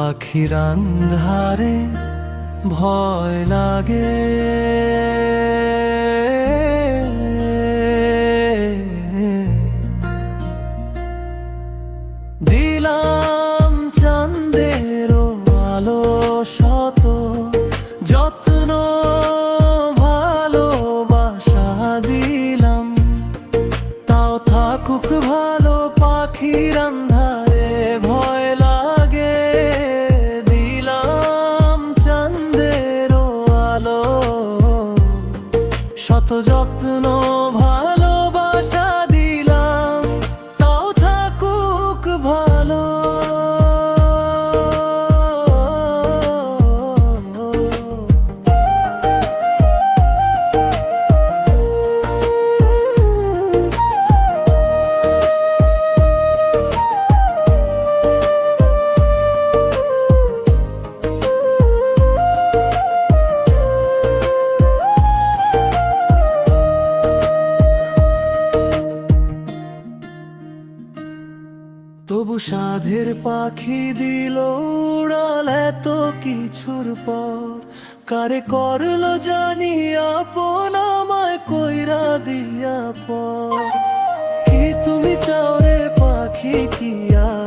পাখির আন্ধারে ভয় লাগে, দিলাম চাঁদের আলো শত যত্ন ভালোবাসা দিলাম, তাও থাকুক ভালো পাখির আন্ধারে ভয় লাগে, দিলাম চাঁদের আলো শত যত্ন ভালোবাসা দিলাম, তাও থাকুক ভালো। তবু সাধের পাখি দিল উড়াল এত কিছুর পর, কারে করলো জানি আপন আমায় কইরা দিয়া পর। কি তুমি চাও রে পাখি কি আর